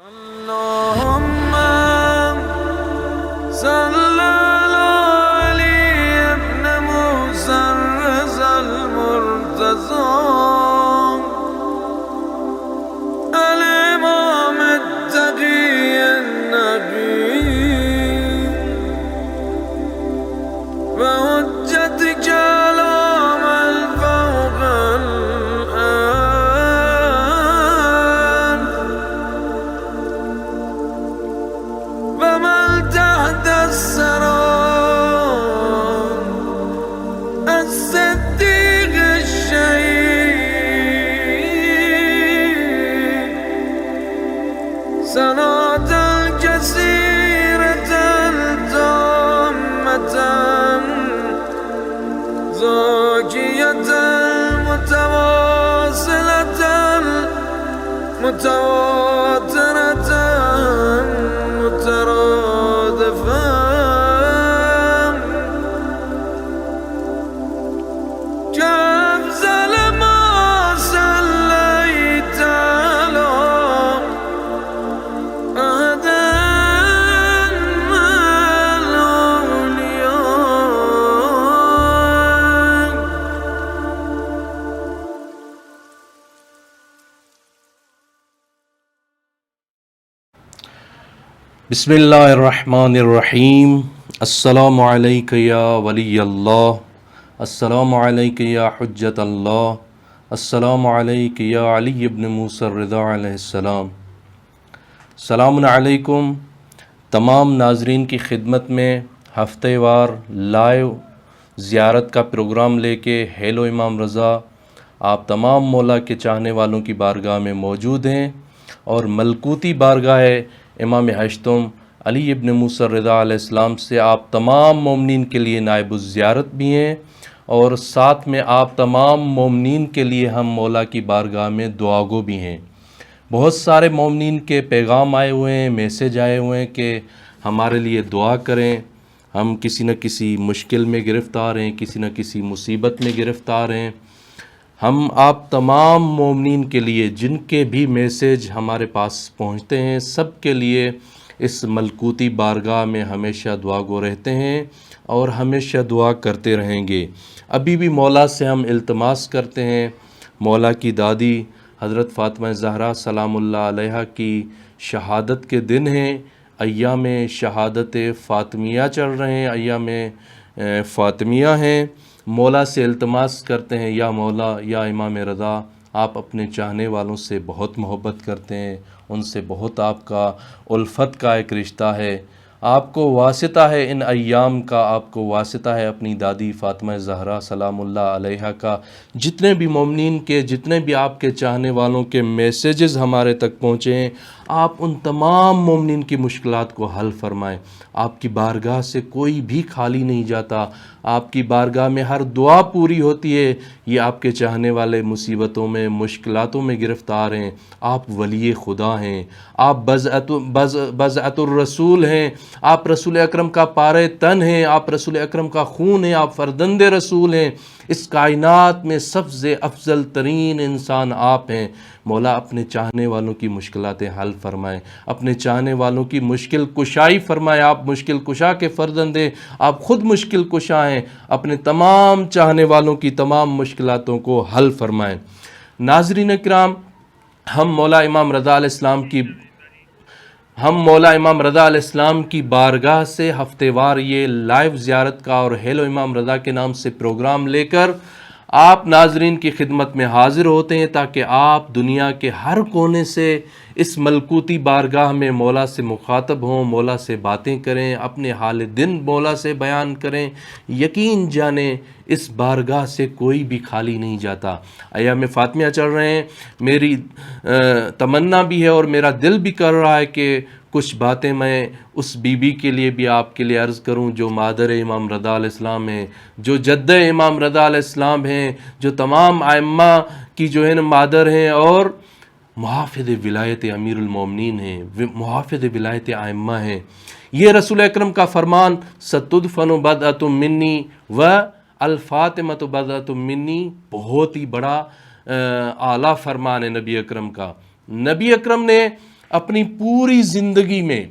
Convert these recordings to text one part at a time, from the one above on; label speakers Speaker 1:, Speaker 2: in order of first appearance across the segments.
Speaker 1: اللهم صل على علي بن موسى الرضا المرتضى الإمام التقي النبي وحجتك كلام الفوق الآن ومن تحت الثرى الصديق الشهيد صلاة كثيرة تامة زاكية متواصلة متواترة مترادفة كأفضل ما صليت على أحد من الأولياء.
Speaker 2: بسم اللہ الرحمن الرحیم. السلام علیک یا ولی اللہ، السلام علیک یا حجت اللہ، السلام علیک یا علی ابن موسیٰ الرضا علیہ السلام. سلام علیکم. تمام ناظرین کی خدمت میں ہفتہ وار لائیو زیارت کا پروگرام لے کے ہیلو امام رضا آپ تمام مولا کے چاہنے والوں کی بارگاہ میں موجود ہیں، اور ملکوتی بارگاہ امام ہشتم علی ابن موسیٰ الرضا علیہ السلام سے آپ تمام مومنین کے لیے نائب الزیارت بھی ہیں، اور ساتھ میں آپ تمام مومنین کے لیے ہم مولا کی بارگاہ میں دعا گو بھی ہیں. بہت سارے مومنین کے پیغام آئے ہوئے ہیں، میسیج آئے ہوئے ہیں کہ ہمارے لیے دعا کریں. ہم کسی نہ کسی مشکل میں گرفتار ہیں، کسی نہ کسی مصیبت میں گرفتار ہیں. ہم آپ تمام مومنین کے لیے جن کے بھی میسیج ہمارے پاس پہنچتے ہیں سب کے لیے اس ملکوتی بارگاہ میں ہمیشہ دعا گو رہتے ہیں اور ہمیشہ دعا کرتے رہیں گے. ابھی بھی مولا سے ہم التماس کرتے ہیں. مولا کی دادی حضرت فاطمہ زہرا سلام اللہ علیہ کی شہادت کے دن ہیں، ایام شہادت فاطمیہ چل رہے ہیں، ایام فاطمیہ ہیں. مولا سے التماس کرتے ہیں، یا مولا یا امام رضا آپ اپنے چاہنے والوں سے بہت محبت کرتے ہیں، ان سے بہت آپ کا الفت کا ایک رشتہ ہے، آپ کو واسطہ ہے ان ایام کا، آپ کو واسطہ ہے اپنی دادی فاطمہ زہرا سلام اللہ علیہ کا. جتنے بھی مومنین کے، جتنے بھی آپ کے چاہنے والوں کے میسیجز ہمارے تک پہنچے ہیں، آپ ان تمام مومنین کی مشکلات کو حل فرمائیں. آپ کی بارگاہ سے کوئی بھی خالی نہیں جاتا، آپ کی بارگاہ میں ہر دعا پوری ہوتی ہے. یہ آپ کے چاہنے والے مصیبتوں میں، مشکلاتوں میں گرفتار ہیں. آپ ولی خدا ہیں، آپ بضعت الرسول ہیں، آپ رسول اکرم کا پارے تن ہیں، آپ رسول اکرم کا خون ہیں، آپ فرزند رسول ہیں. اس کائنات میں سب سے افضل ترین انسان آپ ہیں. مولا اپنے چاہنے والوں کی مشکلات حل فرمائیں، اپنے چاہنے والوں کی مشکل کشائی فرمائیں. آپ مشکل کشا کے فرزند ہیں، آپ خود مشکل کشا ہیں. اپنے تمام چاہنے والوں کی تمام مشکلاتوں کو حل فرمائیں. ناظرین کرام، ہم مولا امام رضا علیہ السلام کی بارگاہ سے ہفتے وار یہ لائیو زیارت کا اور ہیلو امام رضا کے نام سے پروگرام لے کر آپ ناظرین کی خدمت میں حاضر ہوتے ہیں، تاکہ آپ دنیا کے ہر کونے سے اس ملکوتی بارگاہ میں مولا سے مخاطب ہوں، مولا سے باتیں کریں، اپنے حال دن مولا سے بیان کریں. یقین جانیں اس بارگاہ سے کوئی بھی خالی نہیں جاتا. ایام فاطمیہ چل رہے ہیں، میری تمنا بھی ہے اور میرا دل بھی کر رہا ہے کہ کچھ باتیں میں اس بی بی کے لیے بھی آپ کے لیے عرض کروں جو مادر امام رضا علیہ السلام ہیں، جو جد امام رضا علیہ السلام ہیں، جو تمام ائمہ کی جو ہے نا مادر ہیں، اور محافظ ولایت امیر المومنین ہیں، محافظ ولایت ائمہ ہیں. یہ رسول اکرم کا فرمان ستدفن بدعۃ منی و الفاطمۃ بدعۃ منی بہت ہی بڑا اعلیٰ فرمان ہے نبی اکرم کا. نبی اکرم نے اپنی پوری زندگی میں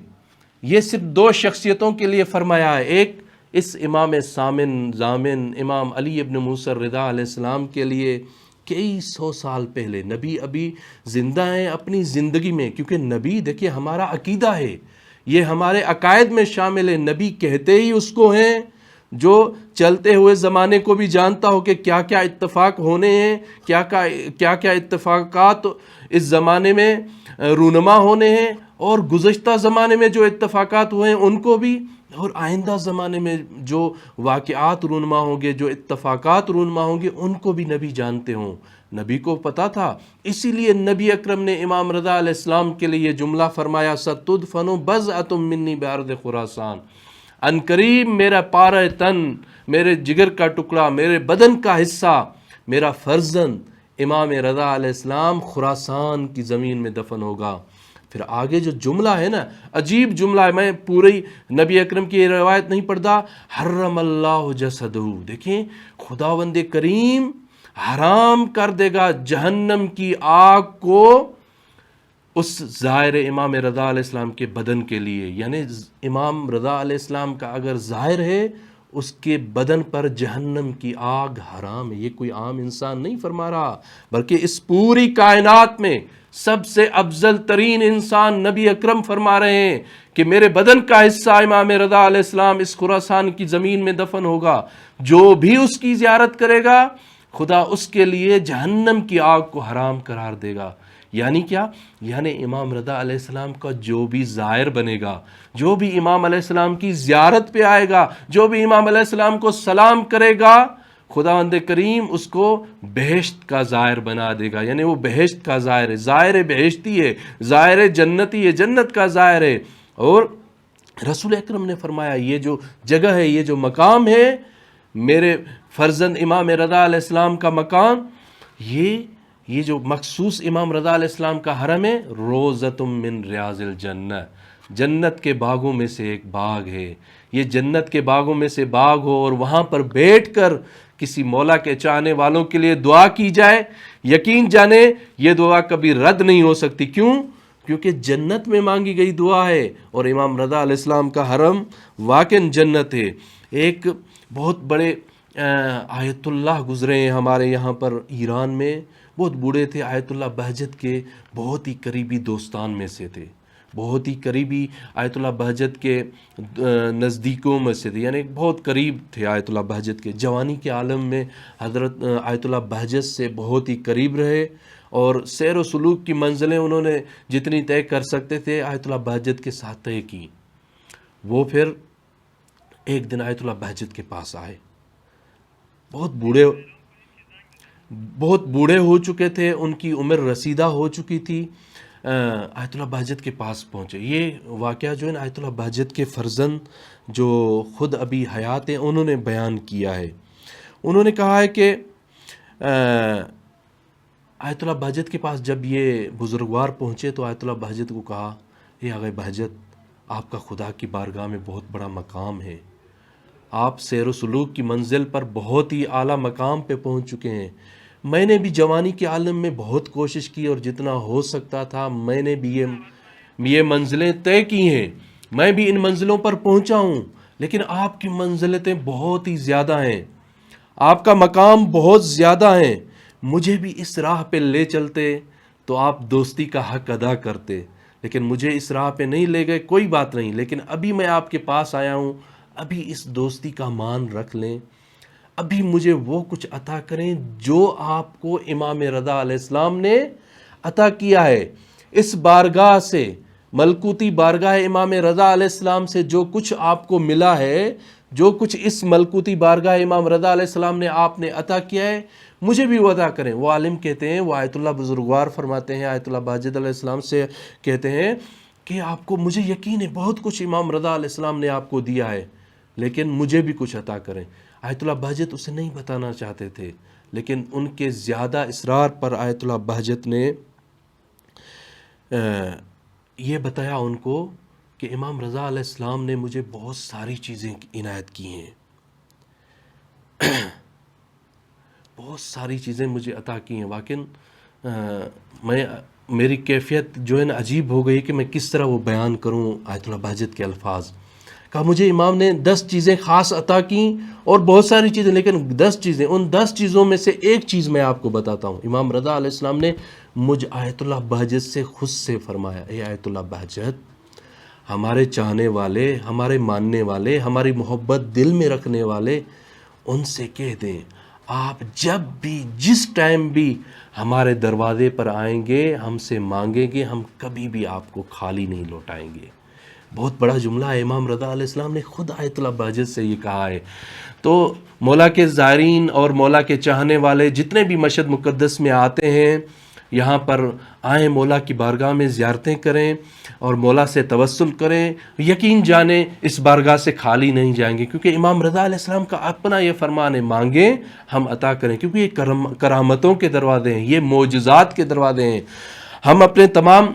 Speaker 2: یہ صرف دو شخصیتوں کے لیے فرمایا ہے. ایک اس امام ضامن امام علی ابن موسیٰ الرضا علیہ السلام کے لیے کئی سو سال پہلے. نبی ابھی زندہ ہیں اپنی زندگی میں، کیونکہ نبی دیکھیے ہمارا عقیدہ ہے، یہ ہمارے عقائد میں شامل ہے. نبی کہتے ہی اس کو ہیں جو چلتے ہوئے زمانے کو بھی جانتا ہو کہ کیا کیا اتفاق ہونے ہیں، کیا کیا اتفاقات اس زمانے میں رونما ہونے ہیں، اور گزشتہ زمانے میں جو اتفاقات ہوئے ہیں ان کو بھی، اور آئندہ زمانے میں جو واقعات رونما ہوں گے، جو اتفاقات رونما ہوں گے، ان کو بھی نبی جانتے ہوں. نبی کو پتا تھا، اسی لیے نبی اکرم نے امام رضا علیہ السلام کے لیے جملہ فرمایا ستدفن بضعۃ منی بارض خراسان. ان قریب میرا پارہ تن، میرے جگر کا ٹکڑا، میرے بدن کا حصہ، میرا فرزند امام رضا علیہ السلام خراسان کی زمین میں دفن ہوگا. پھر آگے جو جملہ ہے نا، عجیب جملہ ہے، میں پوری نبی اکرم کی روایت نہیں پڑھتا. حرم اللہ جسدہ، دیکھیں خداوند کریم حرام کر دے گا جہنم کی آگ کو اس ظاہر امام رضا علیہ السلام کے بدن کے لیے. یعنی امام رضا علیہ السلام کا اگر ظاہر ہے، اس کے بدن پر جہنم کی آگ حرام ہے. یہ کوئی عام انسان نہیں فرما رہا، بلکہ اس پوری کائنات میں سب سے افضل ترین انسان نبی اکرم فرما رہے ہیں کہ میرے بدن کا حصہ امام رضا علیہ السلام اس خراسان کی زمین میں دفن ہوگا. جو بھی اس کی زیارت کرے گا خدا اس کے لیے جہنم کی آگ کو حرام قرار دے گا. یعنی کیا؟ یعنی امام رضا علیہ السلام کا جو بھی زائر بنے گا، جو بھی امام علیہ السلام کی زیارت پہ آئے گا، جو بھی امام علیہ السلام کو سلام کرے گا، خداوند کریم اس کو بہشت کا زائر بنا دے گا. یعنی وہ بہشت کا زائر ہے، زائر بہشتی ہے، زائر جنتی ہے، جنت کا زائر ہے. اور رسول اکرم نے فرمایا یہ جو جگہ ہے، یہ جو مقام ہے، میرے فرزند امام رضا علیہ السلام کا مقام، یہ جو مخصوص امام رضا علیہ السلام کا حرم ہے، روضۃ من ریاض الجنہ، جنت کے باغوں میں سے ایک باغ ہے. یہ جنت کے باغوں میں سے باغ ہو اور وہاں پر بیٹھ کر کسی مولا کے چاہنے والوں کے لیے دعا کی جائے، یقین جانے یہ دعا کبھی رد نہیں ہو سکتی. کیوں؟ کیونکہ جنت میں مانگی گئی دعا ہے، اور امام رضا علیہ السلام کا حرم واقعاً جنت ہے. ایک بہت بڑے آیت اللہ گزرے ہیں ہمارے یہاں پر ایران میں، بہت بوڑھے تھے، آیت اللہ بہجت کے بہت ہی قریبی دوستان میں سے تھے، بہت ہی قریبی آیت اللہ بہجت کے نزدیکوں میں سے تھے، یعنی بہت قریب تھے آیت اللہ بہجت کے. جوانی کے عالم میں حضرت آیت اللہ بہجت سے بہت ہی قریب رہے، اور سیر و سلوک کی منزلیں انہوں نے جتنی طے کر سکتے تھے آیت اللہ بہجت کے ساتھ طے کی. وہ پھر ایک دن آیت اللہ بہجت کے پاس آئے، بہت بوڑھے ہو چکے تھے، ان کی عمر رسیدہ ہو چکی تھی. آیت اللہ بہجت کے پاس پہنچے. یہ واقعہ جو ہے نا آیت اللہ بہجت کے فرزند جو خود ابھی حیات ہیں انہوں نے بیان کیا ہے. انہوں نے کہا ہے کہ آیت اللہ بہجت کے پاس جب یہ بزرگوار پہنچے تو آیت اللہ بہجت کو کہا، اے آغا بہجت، آپ کا خدا کی بارگاہ میں بہت بڑا مقام ہے، آپ سیر و سلوک کی منزل پر بہت ہی اعلیٰ مقام پہ پہنچ چکے ہیں. میں نے بھی جوانی کے عالم میں بہت کوشش کی، اور جتنا ہو سکتا تھا میں نے بھی یہ منزلیں طے کی ہیں، میں بھی ان منزلوں پر پہنچا ہوں. لیکن آپ کی منزلتیں بہت ہی زیادہ ہیں، آپ کا مقام بہت زیادہ ہیں. مجھے بھی اس راہ پہ لے چلتے تو آپ دوستی کا حق ادا کرتے، لیکن مجھے اس راہ پہ نہیں لے گئے. کوئی بات نہیں، لیکن ابھی میں آپ کے پاس آیا ہوں، ابھی اس دوستی کا مان رکھ لیں، ابھی مجھے وہ کچھ عطا کریں جو آپ کو امام رضا علیہ السلام نے عطا کیا ہے. اس بارگاہ سے، ملکوتی بارگاہ امام رضا علیہ السلام سے جو کچھ آپ کو ملا ہے، جو کچھ اس ملکوتی بارگاہ امام رضا علیہ السلام نے آپ نے عطا کیا ہے، مجھے بھی وہ عطا کریں. وہ عالم کہتے ہیں، وہ آیت اللہ بزرگوار فرماتے ہیں، آیت اللہ بہجت علیہ السلام سے کہتے ہیں کہ آپ کو، مجھے یقین ہے بہت کچھ امام رضا علیہ السلام نے آپ کو دیا ہے، لیکن مجھے بھی کچھ عطا کریں. آیت اللہ بہجت اسے نہیں بتانا چاہتے تھے، لیکن ان کے زیادہ اصرار پر آیت اللہ بہجت نے یہ بتایا ان کو کہ امام رضا علیہ السلام نے مجھے بہت ساری چیزیں عنایت کی ہیں، بہت ساری چیزیں مجھے عطا کی ہیں. لیکن میں میری کیفیت جو ہے نا عجیب ہو گئی کہ میں کس طرح وہ بیان کروں آیت اللہ بہجت کے الفاظ. کہا مجھے امام نے 10 چیزیں خاص عطا کیں اور بہت ساری چیزیں، لیکن 10 چیزیں، ان 10 چیزوں میں سے ایک چیز میں آپ کو بتاتا ہوں. امام رضا علیہ السلام نے مجھ آیت اللہ بہجت سے خود سے فرمایا، اے آیت اللہ بہجت، ہمارے چاہنے والے، ہمارے ماننے والے، ہماری محبت دل میں رکھنے والے، ان سے کہہ دیں آپ جب بھی جس ٹائم بھی ہمارے دروازے پر آئیں گے، ہم سے مانگیں گے، ہم کبھی بھی آپ کو خالی نہیں لوٹائیں گے. بہت بڑا جملہ ہے، امام رضا علیہ السلام نے خود آیت اللہ بہجت سے یہ کہا ہے. تو مولا کے زائرین اور مولا کے چاہنے والے جتنے بھی مشہد مقدس میں آتے ہیں، یہاں پر آئیں، مولا کی بارگاہ میں زیارتیں کریں اور مولا سے توسل کریں. یقین جانیں اس بارگاہ سے خالی نہیں جائیں گے، کیونکہ امام رضا علیہ السلام کا اپنا یہ فرمان ہے، مانگیں ہم عطا کریں، کیونکہ یہ کرامتوں کے دروازے ہیں، یہ معجزات کے دروازے ہیں. ہم اپنے تمام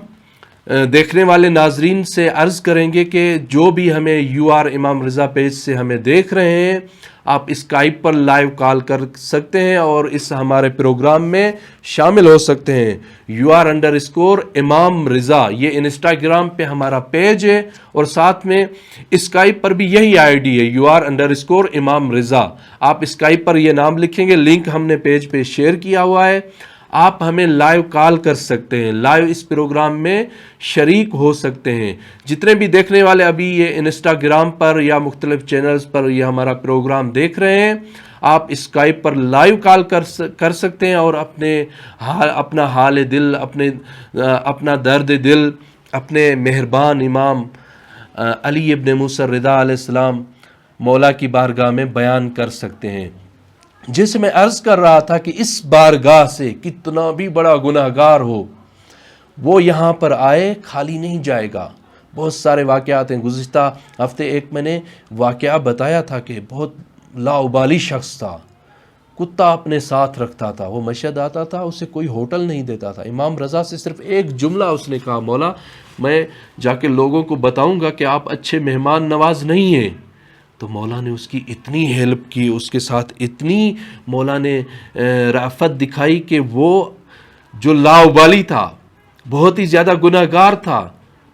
Speaker 2: دیکھنے والے ناظرین سے عرض کریں گے کہ جو بھی ہمیں UR امام رضا پیج سے ہمیں دیکھ رہے ہیں، آپ اسکائپ پر لائیو کال کر سکتے ہیں اور اس ہمارے پروگرام میں شامل ہو سکتے ہیں. UR_ امام رضا یہ انسٹاگرام پہ ہمارا پیج ہے، اور ساتھ میں اسکائپ پر بھی یہی ID ہے، UR_ امام رضا. آپ اسکائپ پر یہ نام لکھیں گے، لنک ہم نے پیج پہ شیئر کیا ہوا ہے. آپ ہمیں لائیو کال کر سکتے ہیں، لائیو اس پروگرام میں شریک ہو سکتے ہیں. جتنے بھی دیکھنے والے ابھی یہ انسٹاگرام پر یا مختلف چینلز پر یہ ہمارا پروگرام دیکھ رہے ہیں، آپ اسکائپ پر لائیو کال کر سکتے ہیں اور اپنا حال دل، اپنا درد دل اپنے مہربان امام علی ابن موسیٰ رضا علیہ السلام مولا کی بارگاہ میں بیان کر سکتے ہیں. جیسے میں عرض کر رہا تھا کہ اس بارگاہ سے کتنا بھی بڑا گناہگار ہو، وہ یہاں پر آئے خالی نہیں جائے گا. بہت سارے واقعات ہیں. گزشتہ ہفتے ایک میں نے واقعہ بتایا تھا کہ بہت لاؤبالی شخص تھا، کتا اپنے ساتھ رکھتا تھا، وہ مشہد آتا تھا، اسے کوئی ہوٹل نہیں دیتا تھا. امام رضا سے صرف ایک جملہ اس نے کہا، مولا میں جا کے لوگوں کو بتاؤں گا کہ آپ اچھے مہمان نواز نہیں ہیں. تو مولا نے اس کی اتنی ہیلپ کی، اس کے ساتھ اتنی مولا نے رأفت دکھائی کہ وہ جو لاؤبالی تھا، بہت ہی زیادہ گناہگار تھا،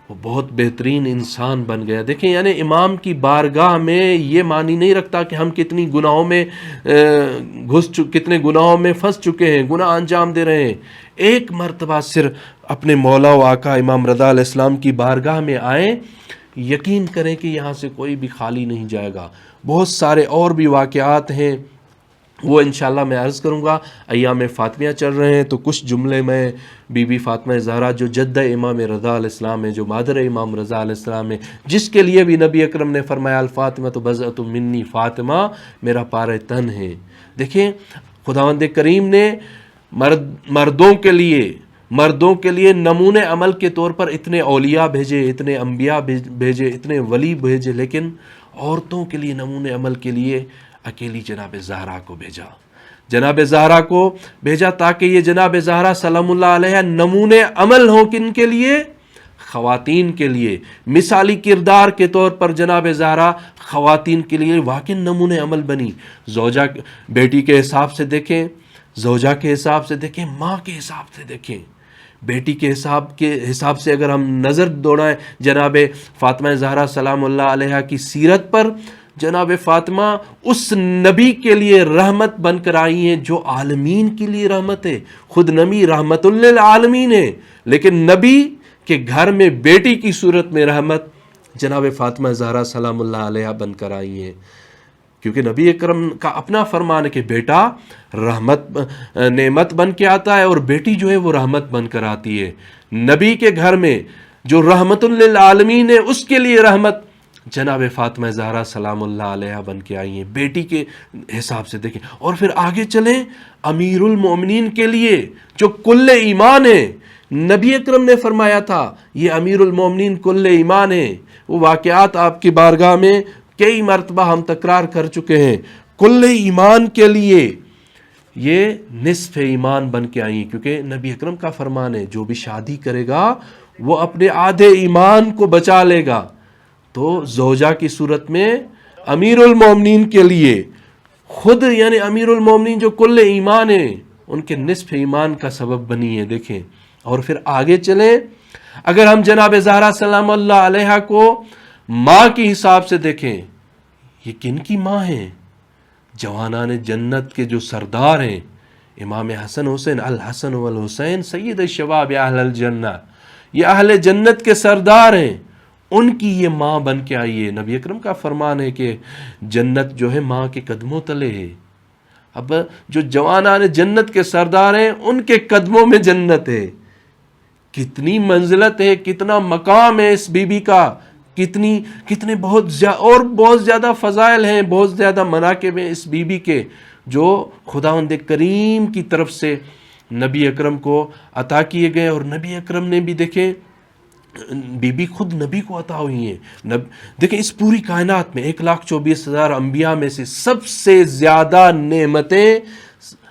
Speaker 2: وہ بہت بہترین انسان بن گیا. دیکھیں یعنی امام کی بارگاہ میں یہ معنی نہیں رکھتا کہ ہم کتنی گناہوں میں کتنے گناہوں میں پھنس چکے ہیں، گناہ انجام دے رہے ہیں. ایک مرتبہ صرف اپنے مولا و آقا امام رضا علیہ السلام کی بارگاہ میں آئیں، یقین کریں کہ یہاں سے کوئی بھی خالی نہیں جائے گا. بہت سارے اور بھی واقعات ہیں، وہ انشاءاللہ میں عرض کروں گا. ایام فاطمیہ چل رہے ہیں تو کچھ جملے میں بی بی فاطمہ زہرا جو جدہ امام رضا علیہ السلام ہے، جو مادر امام رضا علیہ السلام ہے، جس کے لیے بھی نبی اکرم نے فرمایا الفاطمہ تو بضعۃ منی، فاطمہ میرا پارے تن ہے. دیکھیں خداوند کریم نے مردوں کے لیے نمونے عمل کے طور پر اتنے اولیاء بھیجے، اتنے انبیاء بھیجے، اتنے ولی بھیجے، لیکن عورتوں کے لیے نمونے عمل کے لیے اکیلی جناب زہرا کو بھیجا. جناب زہرا کو بھیجا تاکہ یہ جناب زہرا سلام اللہ علیہ نمونے عمل ہوں. کن کے لیے؟ خواتین کے لیے. مثالی کردار کے طور پر جناب زہرا خواتین کے لیے واقعی نمونے عمل بنی. زوجہ بیٹی کے حساب سے دیکھیں، زوجہ کے حساب سے دیکھیں، ماں کے حساب سے دیکھیں، بیٹی کے حساب سے اگر ہم نظر دوڑائیں جناب فاطمہ زہرا سلام اللہ علیہ کی سیرت پر، جناب فاطمہ اس نبی کے لیے رحمت بن کر آئی ہیں جو عالمین کے لیے رحمت ہے. خود نبی رحمت للعالمین ہے، لیکن نبی کے گھر میں بیٹی کی صورت میں رحمت جناب فاطمہ زہرا سلام اللہ علیہ بن کر آئی ہیں. کیونکہ نبی اکرم کا اپنا فرمان ہے کہ بیٹا رحمت نعمت بن کے آتا ہے اور بیٹی جو ہے وہ رحمت بن کر آتی ہے. نبی کے گھر میں جو رحمت للعالمین ہے اس کے لیے رحمت جناب فاطمہ زہرا سلام اللہ علیہ بن کے آئی ہیں. بیٹی کے حساب سے دیکھیں. اور پھر آگے چلیں امیر المومنین کے لیے جو کل ایمان ہے. نبی اکرم نے فرمایا تھا یہ امیر المومنین کل ایمان ہے. وہ واقعات آپ کی بارگاہ میں کئی مرتبہ ہم تکرار کر چکے ہیں. کل ایمان کے لیے یہ نصف ایمان بن کے آئی ہیں، کیونکہ نبی اکرم کا فرمان ہے جو بھی شادی کرے گا وہ اپنے آدھے ایمان کو بچا لے گا. تو زوجہ کی صورت میں امیر المومنین کے لیے خود یعنی امیر المومنین جو کل ایمان ہے ان کے نصف ایمان کا سبب بنی ہے. دیکھیں اور پھر آگے چلیں، اگر ہم جناب زہرا سلام اللہ علیہا کو ماں کی حساب سے دیکھیں، یہ کن کی ماں ہیں؟ جوانان جنت کے جو سردار ہیں، امام حسن حسین، الحسن والحسین سید الشباب اہل الجنہ، یہ اہل جنت کے سردار ہیں، ان کی یہ ماں بن کے آئی ہے۔ نبی اکرم کا فرمان ہے کہ جنت جو ہے ماں کے قدموں تلے ہے۔ اب جو جوانان جنت کے سردار ہیں ان کے قدموں میں جنت ہے، کتنی منزلت ہے، کتنا مقام ہے اس بی بی کا، کتنے بہت زیادہ فضائل ہیں، بہت زیادہ مناقب ہیں اس بی بی کے، جو خداوند کریم کی طرف سے نبی اکرم کو عطا کیے گئے۔ اور نبی اکرم نے بھی دیکھیں، بی بی خود نبی کو عطا ہوئی ہیں۔ دیکھیں اس پوری کائنات میں 1,24,000 انبیاء میں سے سب سے زیادہ نعمتیں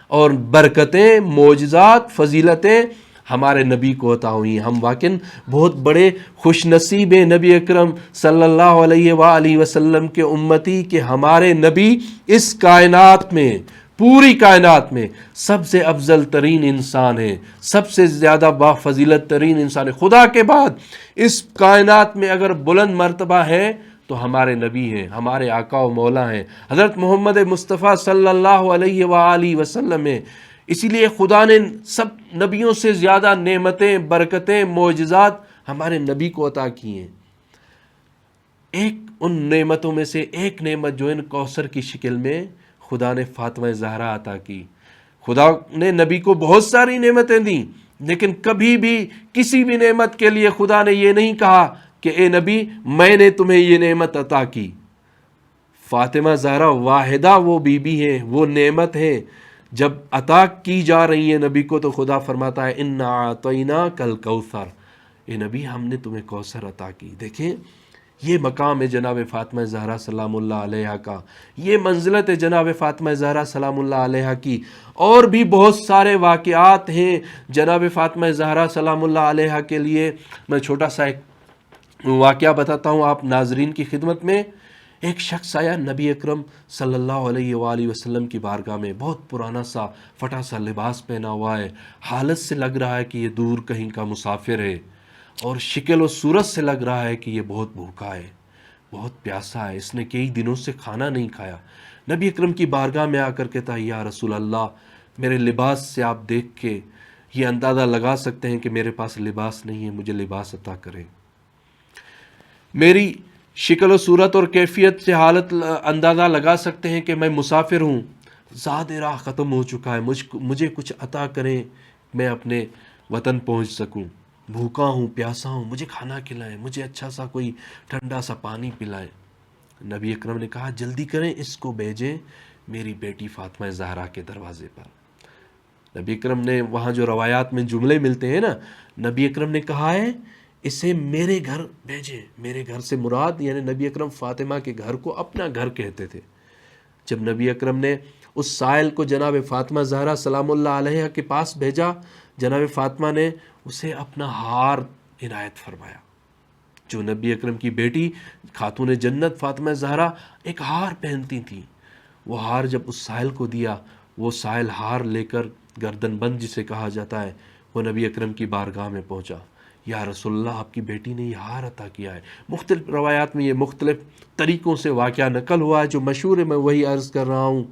Speaker 2: اور برکتیں، معجزات، فضیلتیں ہمارے نبی کو عطا ہوئی ہیں۔ ہم واقعاً بہت بڑے خوش نصیب ہیں نبی اکرم صلی اللہ علیہ وآلہ وسلم کے امتی، کہ ہمارے نبی اس کائنات میں، پوری کائنات میں سب سے افضل ترین انسان ہے، سب سے زیادہ با فضیلت ترین انسان ہے۔ خدا کے بعد اس کائنات میں اگر بلند مرتبہ ہے تو ہمارے نبی ہیں، ہمارے آقا و مولا ہیں، حضرت محمد مصطفیٰ صلی اللہ علیہ وآلہ وسلم ہیں۔ اسی لیے خدا نے سب نبیوں سے زیادہ نعمتیں، برکتیں، معجزات ہمارے نبی کو عطا کی ہیں۔ ایک ان نعمتوں میں سے ایک نعمت جو ان کوثر کی شکل میں خدا نے فاطمہ زہرا عطا کی۔ خدا نے نبی کو بہت ساری نعمتیں دیں، لیکن کبھی بھی کسی بھی نعمت کے لیے خدا نے یہ نہیں کہا کہ اے نبی میں نے تمہیں یہ نعمت عطا کی۔ فاطمہ زہرا واحدہ وہ بی بی ہیں، وہ نعمت ہیں، جب عطا کی جا رہی ہیں نبی کو تو خدا فرماتا ہے اِنَّا أَعْطَيْنَاكَ الْكَوْثَرَ، اے نبی ہم نے تمہیں کوثر عطا کی۔ دیکھیں یہ مقام ہے جناب فاطمہ زہرا سلام اللہ علیہا کا، یہ منزلت ہے جناب فاطمہ زہرا سلام اللہ علیہا کی۔ اور بھی بہت سارے واقعات ہیں جناب فاطمہ زہرا سلام اللہ علیہا کے لیے۔ میں چھوٹا سا ایک واقعہ بتاتا ہوں آپ ناظرین کی خدمت میں۔ ایک شخص آیا نبی اکرم صلی اللہ علیہ وآلہ وسلم کی بارگاہ میں، بہت پرانا سا پھٹا سا لباس پہنا ہوا ہے، حالت سے لگ رہا ہے کہ یہ دور کہیں کا مسافر ہے، اور شکل و صورت سے لگ رہا ہے کہ یہ بہت بھوکا ہے، بہت پیاسا ہے، اس نے کئی دنوں سے کھانا نہیں کھایا۔ نبی اکرم کی بارگاہ میں آ کر کہتا ہے یا رسول اللہ، میرے لباس سے آپ دیکھ کے یہ اندازہ لگا سکتے ہیں کہ میرے پاس لباس نہیں ہے، مجھے لباس عطا کریں۔ میری شکل و صورت اور کیفیت سے حالت اندازہ لگا سکتے ہیں کہ میں مسافر ہوں، زاد راہ ختم ہو چکا ہے، مجھے کچھ عطا کریں، میں اپنے وطن پہنچ سکوں، بھوکا ہوں، پیاسا ہوں، مجھے کھانا کھلائیں، مجھے اچھا سا کوئی ٹھنڈا سا پانی پلائیں۔ نبی اکرم نے کہا جلدی کریں، اس کو بھیجیں میری بیٹی فاطمہ زہرا کے دروازے پر۔ نبی اکرم نے وہاں جو روایات میں جملے ملتے ہیں نا، نبی اکرم نے کہا ہے اسے میرے گھر بھیجیں۔ میرے گھر سے مراد یعنی نبی اکرم فاطمہ کے گھر کو اپنا گھر کہتے تھے۔ جب نبی اکرم نے اس سائل کو جناب فاطمہ زہرا سلام اللہ علیہ کے پاس بھیجا، جناب فاطمہ نے اسے اپنا ہار عنایت فرمایا۔ جو نبی اکرم کی بیٹی خاتون جنت فاطمہ زہرا ایک ہار پہنتی تھی، وہ ہار جب اس سائل کو دیا، وہ سائل ہار لے کر گردن بند جسے کہا جاتا ہے، وہ نبی اکرم کی بارگاہ میں پہنچا۔ یا رسول اللہ آپ کی بیٹی نے یہ ہار عطا کیا ہے۔ مختلف روایات میں یہ مختلف طریقوں سے واقعہ نقل ہوا ہے، جو مشہور ہے میں وہی عرض کر رہا ہوں۔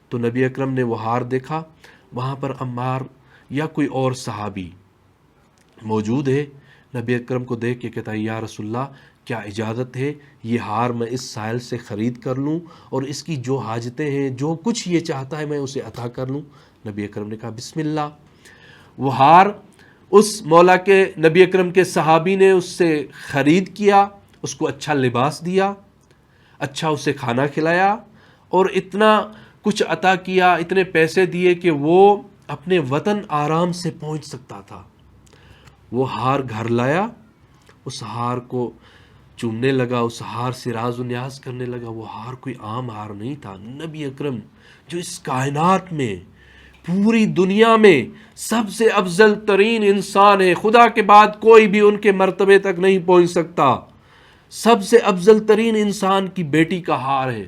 Speaker 2: تو نبی اکرم نے وہ ہار دیکھا، وہاں پر عمار یا کوئی اور صحابی موجود ہے، نبی اکرم کو دیکھ کے کہتا ہے یا رسول اللہ کیا اجازت ہے یہ ہار میں اس سائل سے خرید کر لوں اور اس کی جو حاجتیں ہیں، جو کچھ یہ چاہتا ہے میں اسے عطا کر لوں؟ نبی اکرم نے کہا بسم اللہ۔ وہ ہار اس مولا کے نبی اکرم کے صحابی نے اس سے خرید کیا، اس کو اچھا لباس دیا، اچھا اسے کھانا کھلایا، اور اتنا کچھ عطا کیا، اتنے پیسے دیے کہ وہ اپنے وطن آرام سے پہنچ سکتا تھا۔ وہ ہار گھر لایا، اس ہار کو چومنے لگا، اس ہار سے راز و نیاز کرنے لگا۔ وہ ہار کوئی عام ہار نہیں تھا، نبی اکرم جو اس کائنات میں پوری دنیا میں سب سے افضل ترین انسان ہے، خدا کے بعد کوئی بھی ان کے مرتبے تک نہیں پہنچ سکتا، سب سے افضل ترین انسان کی بیٹی کا ہار ہے۔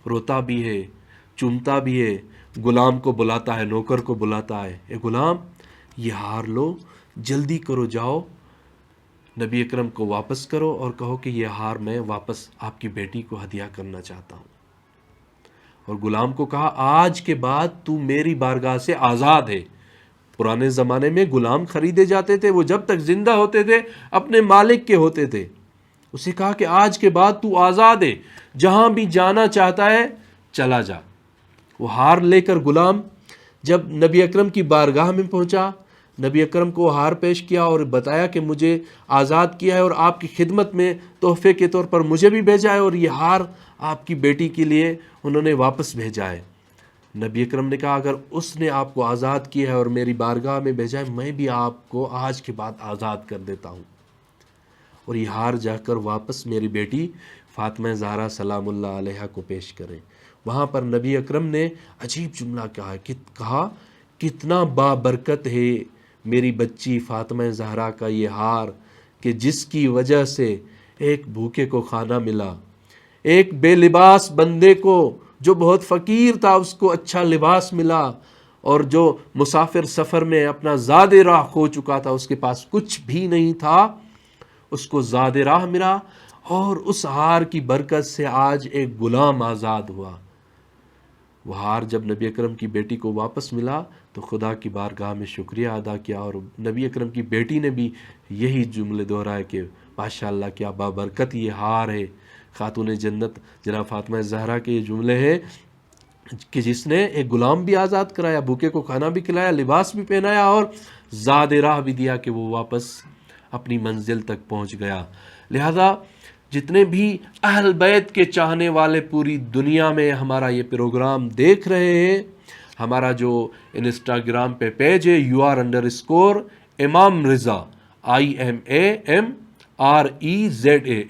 Speaker 2: روتا بھی ہے، چومتا بھی ہے، غلام کو بلاتا ہے، نوکر کو بلاتا ہے، اے غلام یہ ہار لو، جلدی کرو، جاؤ نبی اکرم کو واپس کرو اور کہو کہ یہ ہار میں واپس آپ کی بیٹی کو ہدیہ کرنا چاہتا ہوں۔ اور غلام کو کہا آج کے بعد تو میری بارگاہ سے آزاد ہے۔ پرانے زمانے میں غلام خریدے جاتے تھے، وہ جب تک زندہ ہوتے تھے اپنے مالک کے ہوتے تھے۔ اسے کہا کہ آج کے بعد تو آزاد ہے، جہاں بھی جانا چاہتا ہے چلا جا۔ وہ ہار لے کر غلام جب نبی اکرم کی بارگاہ میں پہنچا، نبی اکرم کو ہار پیش کیا اور بتایا کہ مجھے آزاد کیا ہے اور آپ کی خدمت میں تحفے کے طور پر مجھے بھی بھیجا ہے، اور یہ ہار آپ کی بیٹی کے لیے انہوں نے واپس بھیجا ہے۔ نبی اکرم نے کہا اگر اس نے آپ کو آزاد کیا ہے اور میری بارگاہ میں بھیجا ہے، میں بھی آپ کو آج کے بعد آزاد کر دیتا ہوں، اور یہ ہار جا کر واپس میری بیٹی فاطمہ زہرا سلام اللہ علیہا کو پیش کریں۔ وہاں پر نبی اکرم نے عجیب جملہ کہا کتنا بابرکت ہے میری بچی فاطمہ زہرا کا یہ ہار کہ جس کی وجہ سے ایک بھوکے کو کھانا ملا، ایک بے لباس بندے کو جو بہت فقیر تھا اس کو اچھا لباس ملا، اور جو مسافر سفر میں اپنا زاد راہ کھو چکا تھا، اس کے پاس کچھ بھی نہیں تھا، اس کو زاد راہ ملا، اور اس ہار کی برکت سے آج ایک غلام آزاد ہوا۔ وہ ہار جب نبی اکرم کی بیٹی کو واپس ملا تو خدا کی بارگاہ میں شکریہ ادا کیا، اور نبی اکرم کی بیٹی نے بھی یہی جملے دہرائے کہ ماشاءاللہ کیا بابرکت یہ ہار ہے۔ خاتون جنت جناب فاطمہ زہرا کے یہ جملے ہیں کہ جس نے ایک غلام بھی آزاد کرایا، بھوکے کو کھانا بھی کھلایا، لباس بھی پہنایا، اور زاد راہ بھی دیا کہ وہ واپس اپنی منزل تک پہنچ گیا۔ لہذا جتنے بھی اہل بیت کے چاہنے والے پوری دنیا میں ہمارا یہ پروگرام دیکھ رہے ہیں، ہمارا جو انسٹاگرام پہ پیج ہے UR_، امام رضا IMAMREZA،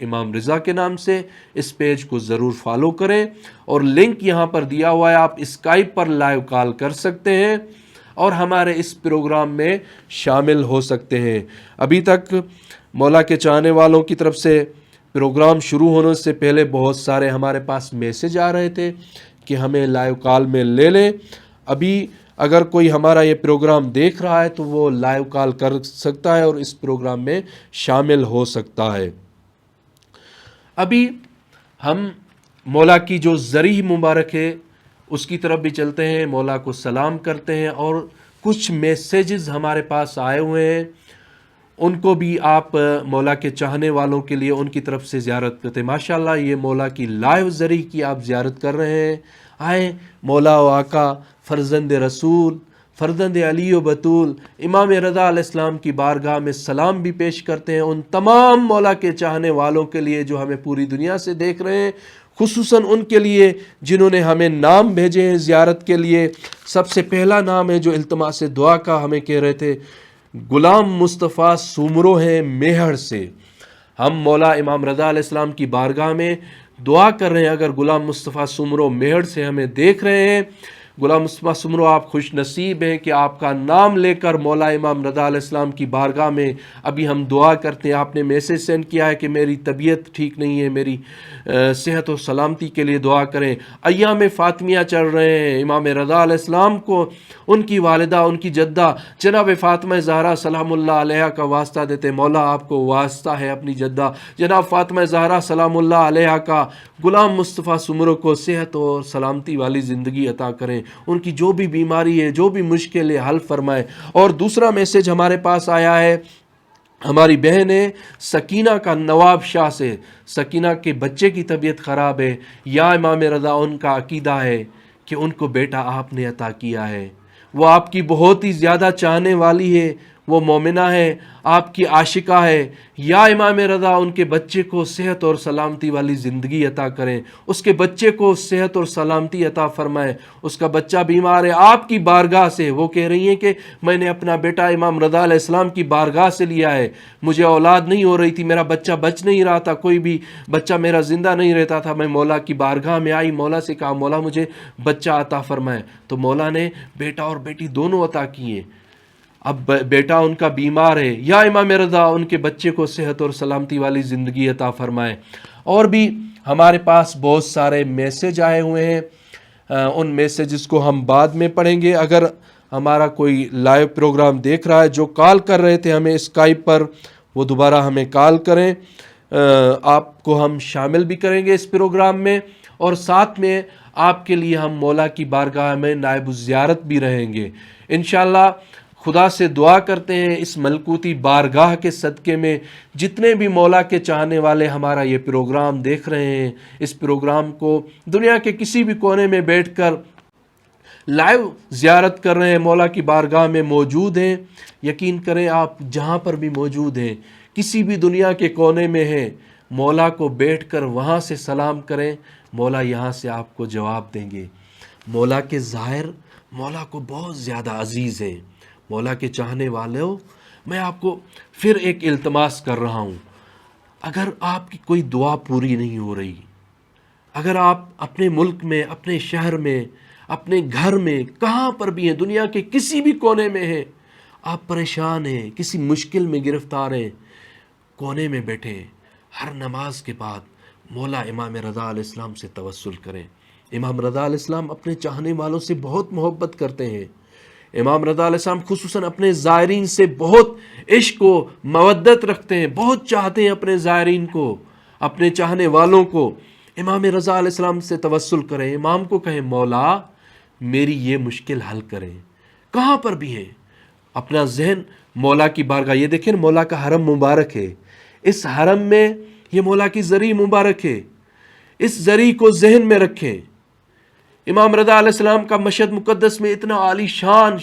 Speaker 2: امام رضا کے نام سے اس پیج کو ضرور فالو کریں، اور لنک یہاں پر دیا ہوا ہے، آپ اسکائپ پر لائیو کال کر سکتے ہیں اور ہمارے اس پروگرام میں شامل ہو سکتے ہیں۔ ابھی تک مولا کے چاہنے والوں کی طرف سے پروگرام شروع ہونے سے پہلے بہت سارے ہمارے پاس میسج آ رہے تھے کہ ہمیں لائیو کال میں لے لیں۔ ابھی اگر کوئی ہمارا یہ پروگرام دیکھ رہا ہے تو وہ لائیو کال کر سکتا ہے اور اس پروگرام میں شامل ہو سکتا ہے۔ ابھی ہم مولا کی جو ذریح مبارک ہے اس کی طرف بھی چلتے ہیں، مولا کو سلام کرتے ہیں، اور کچھ میسیجز ہمارے پاس آئے ہوئے ہیں، ان کو بھی آپ مولا کے چاہنے والوں کے لیے ان کی طرف سے زیارت کرتے ہیں۔ ماشاءاللہ یہ مولا کی لائیو ذریح کی آپ زیارت کر رہے ہیں۔ آئیں مولا و آقا فرزند رسول فرزند علی و بطول امام رضا علیہ السلام کی بارگاہ میں سلام بھی پیش کرتے ہیں ان تمام مولا کے چاہنے والوں کے لیے جو ہمیں پوری دنیا سے دیکھ رہے ہیں، خصوصاً ان کے لیے جنہوں نے ہمیں نام بھیجے ہیں زیارت کے لیے۔ سب سے پہلا نام ہے جو التماس دعا کا ہمیں کہہ رہے تھے، غلام مصطفیٰ سومرو ہیں میہر سے۔ ہم مولا امام رضا علیہ السلام کی بارگاہ میں دعا کر رہے ہیں، اگر غلام مصطفیٰ سومرو میہر سے ہمیں دیکھ رہے ہیں، غلام مصطفیٰ سومرو آپ خوش نصیب ہیں کہ آپ کا نام لے کر مولا امام رضا علیہ السلام کی بارگاہ میں ابھی ہم دعا کرتے ہیں۔ آپ نے میسیج سینڈ کیا ہے کہ میری طبیعت ٹھیک نہیں ہے، میری صحت و سلامتی کے لیے دعا کریں۔ ایام فاطمیہ چل رہے ہیں، امام رضا علیہ السلام کو ان کی والدہ، ان کی جدہ جناب فاطمہ زہرا سلام اللہ علیہا کا واسطہ دیتے۔ مولا آپ کو واسطہ ہے اپنی جدہ جناب فاطمہ زہرا سلام اللہ علیہا کا، غلام مصطفیٰ سومرو کو صحت اور سلامتی والی زندگی عطا کریں، ان کی جو بھی بیماری ہے، جو بھی مشکل ہے، حل فرمائیں۔ اور دوسرا میسیج ہمارے پاس آیا ہے ہماری بہن ہے سکینہ کا نواب شاہ سے۔ سکینہ کے بچے کی طبیعت خراب ہے، یا امام رضا ان کا عقیدہ ہے کہ ان کو بیٹا آپ نے عطا کیا ہے، وہ آپ کی بہت ہی زیادہ چاہنے والی ہے، وہ مومنہ ہے، آپ کی عاشقہ ہے، یا امام رضا ان کے بچے کو صحت اور سلامتی والی زندگی عطا کریں، اس کے بچے کو صحت اور سلامتی عطا فرمائیں۔ اس کا بچہ بیمار ہے، آپ کی بارگاہ سے وہ کہہ رہی ہیں کہ میں نے اپنا بیٹا امام رضا علیہ السلام کی بارگاہ سے لیا ہے، مجھے اولاد نہیں ہو رہی تھی، میرا بچہ بچ نہیں رہا تھا، کوئی بھی بچہ میرا زندہ نہیں رہتا تھا، میں مولا کی بارگاہ میں آئی، مولا سے کہا مولا مجھے بچہ عطا فرمائے، تو مولا نے بیٹا اور بیٹی دونوں عطا کیے۔ اب بیٹا ان کا بیمار ہے، یا امام رضا ان کے بچے کو صحت اور سلامتی والی زندگی عطا فرمائے۔ اور بھی ہمارے پاس بہت سارے میسیج آئے ہوئے ہیں، ان میسیجز کو ہم بعد میں پڑھیں گے۔ اگر
Speaker 3: ہمارا کوئی لائیو پروگرام دیکھ رہا ہے، جو کال کر رہے تھے ہمیں اسکائپ پر، وہ دوبارہ ہمیں کال کریں، آپ کو ہم شامل بھی کریں گے اس پروگرام میں، اور ساتھ میں آپ کے لیے ہم مولا کی بارگاہ میں نائب الزیارت بھی رہیں گے انشاءاللہ۔ خدا سے دعا کرتے ہیں اس ملکوتی بارگاہ کے صدقے میں جتنے بھی مولا کے چاہنے والے ہمارا یہ پروگرام دیکھ رہے ہیں، اس پروگرام کو دنیا کے کسی بھی کونے میں بیٹھ کر لائیو زیارت کر رہے ہیں، مولا کی بارگاہ میں موجود ہیں، یقین کریں آپ جہاں پر بھی موجود ہیں، کسی بھی دنیا کے کونے میں ہیں، مولا کو بیٹھ کر وہاں سے سلام کریں، مولا یہاں سے آپ کو جواب دیں گے۔ مولا کے ظاہر مولا کو بہت زیادہ عزیز ہیں۔ مولا کے چاہنے والوں، میں آپ کو پھر ایک التماس کر رہا ہوں، اگر آپ کی کوئی دعا پوری نہیں ہو رہی، اگر آپ اپنے ملک میں، اپنے شہر میں، اپنے گھر میں، کہاں پر بھی ہیں، دنیا کے کسی بھی کونے میں ہیں، آپ پریشان ہیں، کسی مشکل میں گرفتار ہیں، کونے میں بیٹھے، ہر نماز کے بعد مولا امام رضا علیہ السلام سے توسل کریں۔ امام رضا علیہ السلام اپنے چاہنے والوں سے بہت محبت کرتے ہیں۔ امام رضا علیہ السلام خصوصاً اپنے زائرین سے بہت عشق و مودت رکھتے ہیں، بہت چاہتے ہیں اپنے زائرین کو، اپنے چاہنے والوں کو۔ امام رضا علیہ السلام سے توسل کریں، امام کو کہیں مولا میری یہ مشکل حل کریں، کہاں پر بھی ہیں، اپنا ذہن مولا کی بارگاہ، یہ دیکھیں مولا کا حرم مبارک ہے، اس حرم میں یہ مولا کی زری مبارک ہے، اس زری کو ذہن میں رکھیں۔ امام رضا علیہ السلام کا مشہد مقدس میں اتنا عالی شان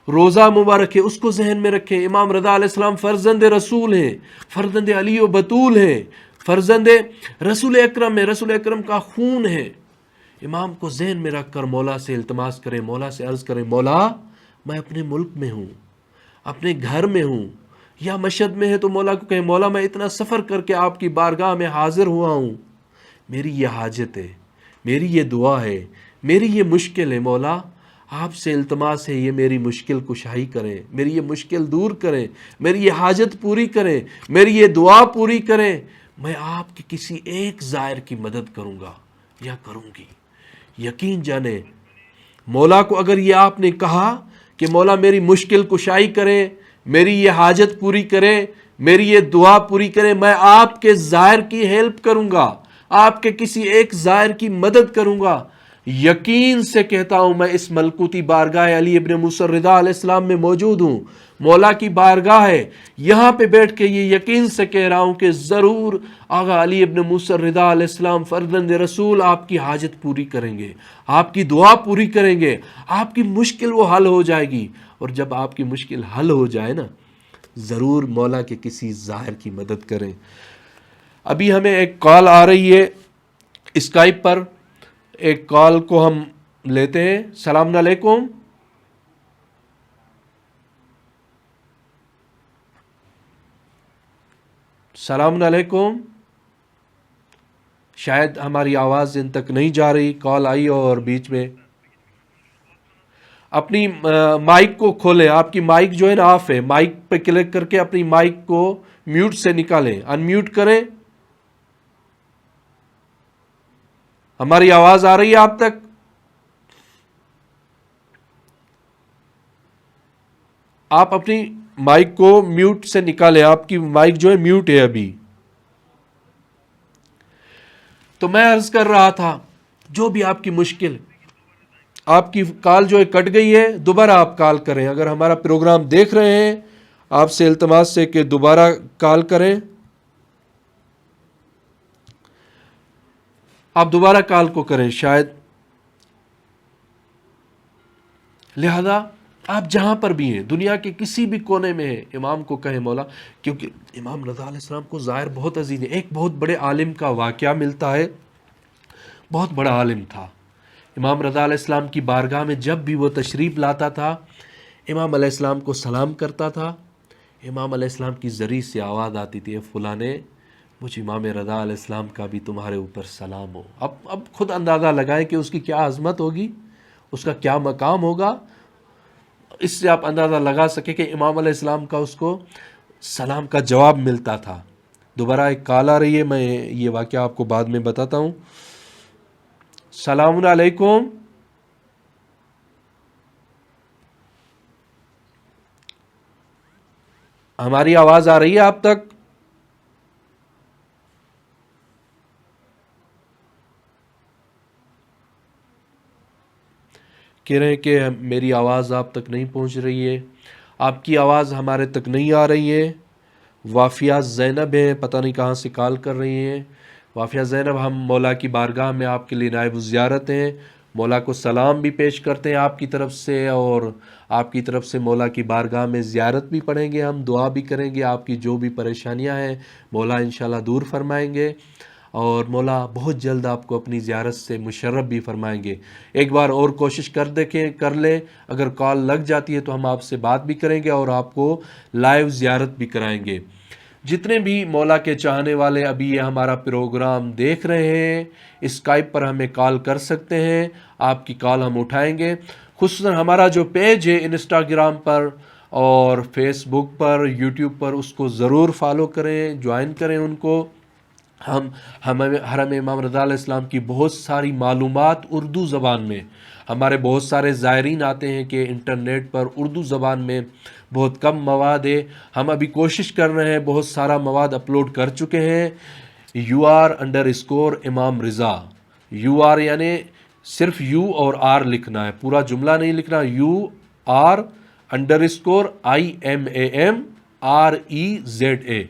Speaker 3: روزہ مبارک ہے، اس کو ذہن میں رکھیں۔ امام رضا علیہ السلام فرزند رسول ہیں، فرزند علی و بطول ہیں، فرزند رسول اکرم ہے، رسول اکرم کا خون ہے۔ امام کو ذہن میں رکھ کر مولا سے التماس کریں، مولا سے عرض کریں مولا میں اپنے ملک میں ہوں، اپنے گھر میں ہوں، یا مشہد میں ہے تو مولا کو کہیں مولا میں اتنا سفر کر کے آپ کی بارگاہ میں حاضر ہوا ہوں، میری یہ حاجت ہے، میری یہ دعا ہے، میری یہ مشکل ہے، مولا آپ سے التماس ہے یہ میری مشکل کشائی کریں، میری یہ مشکل دور کریں، میری یہ حاجت پوری کریں، میری یہ دعا پوری کریں، میں آپ کی کسی ایک زائر کی مدد کروں گا یا کروں گی۔ یقین جانیں مولا کو اگر یہ آپ نے کہا کہ مولا میری مشکل کشائی کریں، میری یہ حاجت پوری کریں، میری یہ دعا پوری کریں، میں آپ کے زائر کی ہیلپ کروں گا، آپ کے کسی ایک زائر کی مدد کروں گا، یقین سے کہتا ہوں میں اس ملکوتی بارگاہ علی ابن موسیٰ رضا علیہ السلام میں موجود ہوں، مولا کی بارگاہ ہے، یہاں پہ بیٹھ کے یہ یقین سے کہہ رہا ہوں کہ ضرور آقا علی ابن موسیٰ رضا علیہ السلام فرزند رسول آپ کی حاجت پوری کریں گے، آپ کی دعا پوری کریں گے، آپ کی مشکل وہ حل ہو جائے گی، اور جب آپ کی مشکل حل ہو جائے نا ضرور مولا کے کسی ظاہر کی مدد کریں۔ ابھی ہمیں ایک کال آ رہی ہے اسکائپ پر، ایک کال کو ہم لیتے ہیں۔ السلام علیکم۔ السلام علیکم۔ شاید ہماری آواز ان تک نہیں جا رہی، کال آئی اور بیچ میں اپنی مائک کو کھولیں، آپ کی مائک جو ہے نا آف ہے، مائک پہ کلک کر کے اپنی مائک کو میوٹ سے نکالیں، ان میوٹ کریں۔ ہماری آواز آ رہی ہے آپ تک؟ آپ اپنی مائک کو میوٹ سے نکالیں، آپ کی مائک جو ہے میوٹ ہے ابھی۔ تو میں عرض کر رہا تھا جو بھی آپ کی مشکل، آپ کی کال جو ہے کٹ گئی ہے، دوبارہ آپ کال کریں، اگر ہمارا پروگرام دیکھ رہے ہیں آپ سے التماس سے کہ دوبارہ کال کریں، آپ دوبارہ کال کو کریں شاید، لہذا آپ جہاں پر بھی ہیں دنیا کے کسی بھی کونے میں ہیں، امام کو کہیں مولا، کیونکہ امام رضا علیہ السلام کو ظاہر بہت عزیز ہے۔ ایک بہت بڑے عالم کا واقعہ ملتا ہے، بہت بڑا عالم تھا، امام رضا علیہ السلام کی بارگاہ میں جب بھی وہ تشریف لاتا تھا امام علیہ السلام کو سلام کرتا تھا، امام علیہ السلام کی زری سے آواز آتی تھی، فلاں نے مجھ امام رضا علیہ السلام کا بھی تمہارے اوپر سلام ہو۔ اب خود اندازہ لگائیں کہ اس کی کیا عظمت ہوگی، اس کا کیا مقام ہوگا، اس سے آپ اندازہ لگا سکے کہ امام علیہ السلام کا اس کو سلام کا جواب ملتا تھا۔ دوبارہ ایک کال آ رہی ہے، میں یہ واقعہ آپ کو بعد میں بتاتا ہوں۔ السلام علیکم۔ ہماری آواز آ رہی ہے آپ تک؟ کہہ رہے ہیں کہ میری آواز آپ تک نہیں پہنچ رہی ہے، آپ کی آواز ہمارے تک نہیں آ رہی ہے۔ وافیہ زینب ہیں، پتہ نہیں کہاں سے کال کر رہی ہیں۔ وافیہ زینب، ہم مولا کی بارگاہ میں آپ کے لیے نائب الزیارت ہیں، مولا کو سلام بھی پیش کرتے ہیں آپ کی طرف سے، اور آپ کی طرف سے مولا کی بارگاہ میں زیارت بھی پڑھیں گے، ہم دعا بھی کریں گے، آپ کی جو بھی پریشانیاں ہیں مولا انشاءاللہ دور فرمائیں گے، اور مولا بہت جلد آپ کو اپنی زیارت سے مشرف بھی فرمائیں گے۔ ایک بار اور کوشش کر لیں، اگر کال لگ جاتی ہے تو ہم آپ سے بات بھی کریں گے اور آپ کو لائیو زیارت بھی کرائیں گے۔ جتنے بھی مولا کے چاہنے والے ابھی یہ ہمارا پروگرام دیکھ رہے ہیں، اسکائپ پر ہمیں کال کر سکتے ہیں، آپ کی کال ہم اٹھائیں گے۔ خصوصاً ہمارا جو پیج ہے انسٹاگرام پر اور فیس بک پر، یوٹیوب پر، اس کو ضرور فالو کریں، جوائن کریں ان کو۔ ہم حرم امام رضا علیہ السلام کی بہت ساری معلومات اردو زبان میں، ہمارے بہت سارے زائرین آتے ہیں کہ انٹرنیٹ پر اردو زبان میں بہت کم مواد ہے، ہم ابھی کوشش کر رہے ہیں، بہت سارا مواد اپلوڈ کر چکے ہیں۔ امام رضا، یعنی صرف یو اور آر لکھنا ہے، پورا جملہ نہیں لکھنا، UR_IMAMREZA،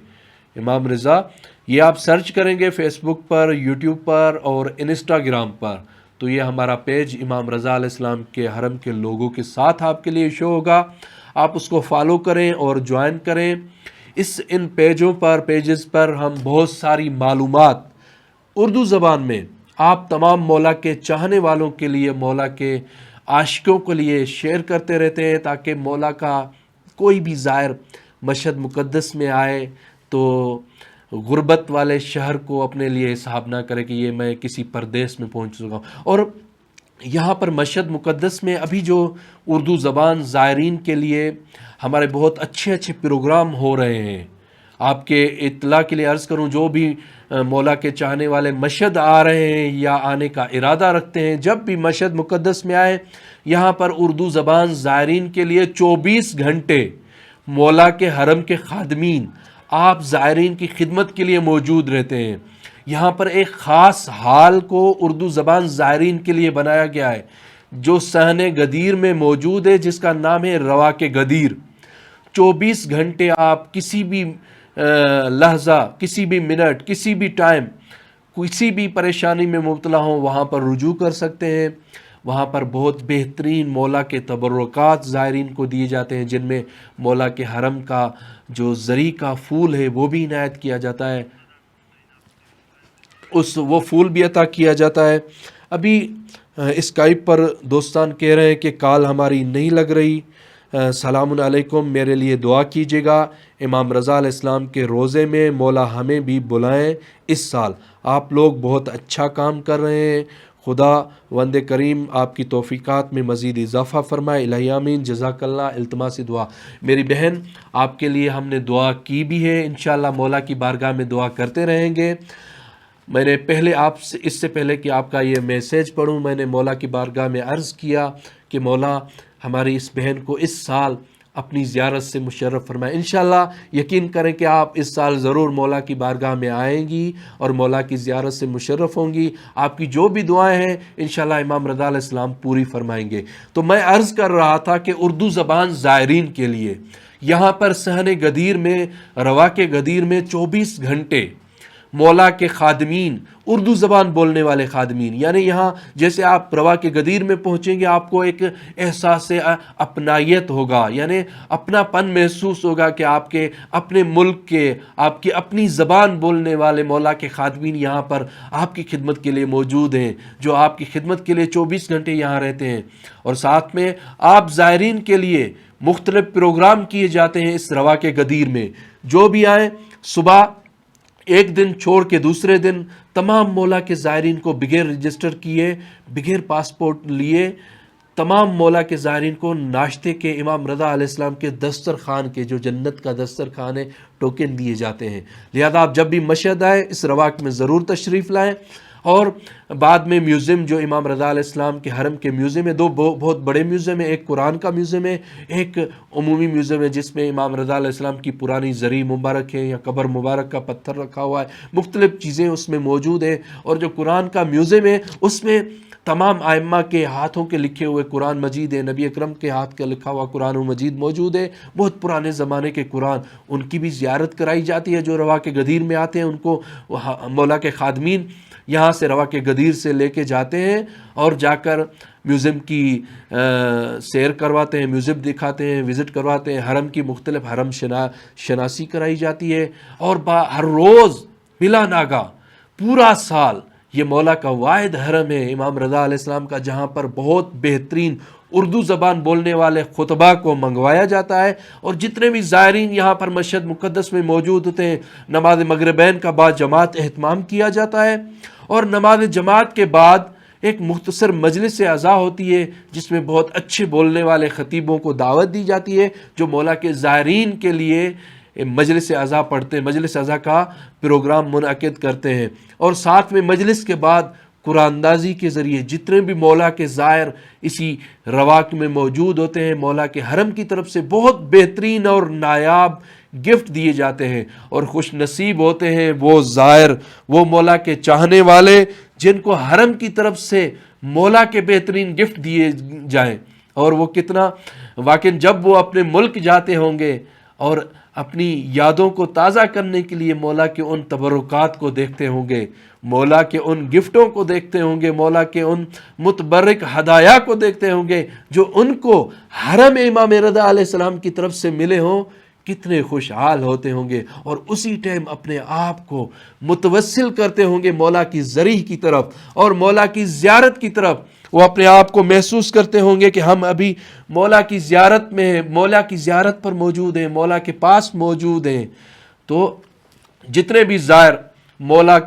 Speaker 3: امام رضا۔ یہ آپ سرچ کریں گے فیس بک پر، یوٹیوب پر اور انسٹاگرام پر، تو یہ ہمارا پیج امام رضا علیہ السلام کے حرم کے لوگوں کے ساتھ آپ کے لیے شو ہوگا، آپ اس کو فالو کریں اور جوائن کریں۔ ان پیجز پر ہم بہت ساری معلومات اردو زبان میں آپ تمام مولا کے چاہنے والوں کے لیے، مولا کے عاشقوں کے لیے شیئر کرتے رہتے ہیں، تاکہ مولا کا کوئی بھی زائر مشہد مقدس میں آئے تو غربت والے شہر کو اپنے لیے حساب نہ کرے کہ یہ میں کسی پردیس میں پہنچ چکا ہوں۔ اور یہاں پر مشہد مقدس میں ابھی جو اردو زبان زائرین کے لیے ہمارے بہت اچھے پروگرام ہو رہے ہیں، آپ کے اطلاع کے لیے عرض کروں، جو بھی مولا کے چاہنے والے مشہد آ رہے ہیں یا آنے کا ارادہ رکھتے ہیں، جب بھی مشہد مقدس میں آئے، یہاں پر اردو زبان زائرین کے لیے 24 گھنٹے مولا کے حرم کے خادمین آپ زائرین کی خدمت کے لیے موجود رہتے ہیں۔ یہاں پر ایک خاص ہال کو اردو زبان زائرین کے لیے بنایا گیا ہے، جو صحن غدیر میں موجود ہے، جس کا نام ہے رواق غدیر۔ 24 گھنٹے آپ کسی بھی لحظہ، کسی بھی منٹ، کسی بھی ٹائم، کسی بھی پریشانی میں مبتلا ہوں، وہاں پر رجوع کر سکتے ہیں۔ وہاں پر بہت بہترین مولا کے تبرکات زائرین کو دیے جاتے ہیں، جن میں مولا کے حرم کا جو زری کا پھول ہے وہ بھی عنایت کیا جاتا ہے، وہ پھول بھی عطا کیا جاتا ہے۔ ابھی اسکائپ پر دوستان کہہ رہے ہیں کہ کال ہماری نہیں لگ رہی۔ سلام علیکم، میرے لیے دعا کیجیے گا، امام رضا علیہ السلام کے روزے میں مولا ہمیں بھی بلائیں اس سال، آپ لوگ بہت اچھا کام کر رہے ہیں، خدا وند کریم آپ کی توفیقات میں مزید اضافہ فرمائے، الہی آمین، جزاک اللہ۔ التماس دعا، میری بہن آپ کے لیے ہم نے دعا کی بھی ہے، انشاءاللہ مولا کی بارگاہ میں دعا کرتے رہیں گے۔ میں نے آپ سے اس سے پہلے کہ آپ کا یہ میسیج پڑھوں، میں نے مولا کی بارگاہ میں عرض کیا کہ مولا ہماری اس بہن کو اس سال اپنی زیارت سے مشرف فرمائے۔ انشاءاللہ یقین کریں کہ آپ اس سال ضرور مولا کی بارگاہ میں آئیں گی اور مولا کی زیارت سے مشرف ہوں گی، آپ کی جو بھی دعائیں ہیں انشاءاللہ امام رضا علیہ السلام پوری فرمائیں گے۔ تو میں عرض کر رہا تھا کہ اردو زبان زائرین کے لیے یہاں پر صحن غدیر میں، رواق غدیر میں 24 گھنٹے مولا کے خادمین، اردو زبان بولنے والے خادمین، یعنی یہاں جیسے آپ رواق غدیر میں پہنچیں گے، آپ کو ایک احساس اپنائیت ہوگا، یعنی اپنا پن محسوس ہوگا کہ آپ کے اپنے ملک کے، آپ کی اپنی زبان بولنے والے مولا کے خادمین یہاں پر آپ کی خدمت کے لیے موجود ہیں، جو آپ کی خدمت کے لیے 24 گھنٹے یہاں رہتے ہیں۔ اور ساتھ میں آپ زائرین کے لیے مختلف پروگرام کیے جاتے ہیں اس رواق غدیر میں، جو بھی آئیں، صبح ایک دن چھوڑ کے دوسرے دن تمام مولا کے زائرین کو بغیر رجسٹر کیے، بغیر پاسپورٹ لیے، تمام مولا کے زائرین کو ناشتے کے امام رضا علیہ السلام کے دسترخوان کے، جو جنت کا دسترخوان ہے، ٹوکن دیے جاتے ہیں۔ لہذا آپ جب بھی مشہد آئے اس رواق میں ضرور تشریف لائیں، اور بعد میں میوزیم جو امام رضا علیہ السلام کے حرم کے میوزیم ہے، دو بہت بڑے میوزیم ہیں، ایک قرآن کا میوزیم ہے، ایک عمومی میوزیم ہے جس میں امام رضا علیہ السلام کی پرانی زری مبارک ہے یا قبر مبارک کا پتھر رکھا ہوا ہے، مختلف چیزیں اس میں موجود ہیں۔ اور جو قرآن کا میوزیم ہے اس میں تمام ائمہ کے ہاتھوں کے لکھے ہوئے قرآن مجید ہے، نبی اکرم کے ہاتھ کا لکھا ہوا قرآن مجید موجود ہے، بہت پرانے زمانے کے قرآن، ان کی بھی زیارت کرائی جاتی ہے۔ جو روا کے گدیر میں آتے ہیں ان کو مولا کے خادمین یہاں سے روا کے گدیر سے لے کے جاتے ہیں اور جا کر میوزیم کی سیر کرواتے ہیں، میوزیم دکھاتے ہیں، وزٹ کرواتے ہیں، حرم کی مختلف حرم شناسی کرائی جاتی ہے۔ اور ہر روز بلا ناگا پورا سال یہ مولا کا واحد حرم ہے امام رضا علیہ السلام کا، جہاں پر بہت بہترین اردو زبان بولنے والے خطبہ کو منگوایا جاتا ہے، اور جتنے بھی زائرین یہاں پر مشہد مقدس میں موجود ہوتے ہیں، نماز مغربین کا با جماعت اہتمام کیا جاتا ہے، اور نماز جماعت کے بعد ایک مختصر مجلس عزا ہوتی ہے جس میں بہت اچھے بولنے والے خطیبوں کو دعوت دی جاتی ہے جو مولا کے زائرین کے لیے مجلس عزا پڑھتے ہیں، مجلس عزا کا پروگرام منعقد کرتے ہیں۔ اور ساتھ میں مجلس کے بعد قرآن اندازی کے ذریعے جتنے بھی مولا کے زائر اسی رواق میں موجود ہوتے ہیں، مولا کے حرم کی طرف سے بہت بہترین اور نایاب گفٹ دیے جاتے ہیں، اور خوش نصیب ہوتے ہیں وہ زائر، وہ مولا کے چاہنے والے جن کو حرم کی طرف سے مولا کے بہترین گفٹ دیے جائیں۔ اور وہ کتنا واقعی جب وہ اپنے ملک جاتے ہوں گے اور اپنی یادوں کو تازہ کرنے کے لیے مولا کے ان تبرکات کو دیکھتے ہوں گے، مولا کے ان گفٹوں کو دیکھتے ہوں گے، مولا کے ان متبرک ہدایہ کو دیکھتے ہوں گے جو ان کو حرم امام رضا علیہ السلام کی طرف سے ملے ہوں، کتنے خوشحال ہوتے ہوں گے، اور اسی ٹائم اپنے آپ کو متوسل کرتے ہوں گے مولا کی ذریح کی طرف اور مولا کی زیارت کی طرف۔ وہ اپنے آپ کو محسوس کرتے ہوں گے کہ ہم ابھی مولا کی زیارت میں ہیں، مولا کی زیارت پر موجود ہیں، مولا کے پاس موجود ہیں۔ تو جتنے بھی زائر مولا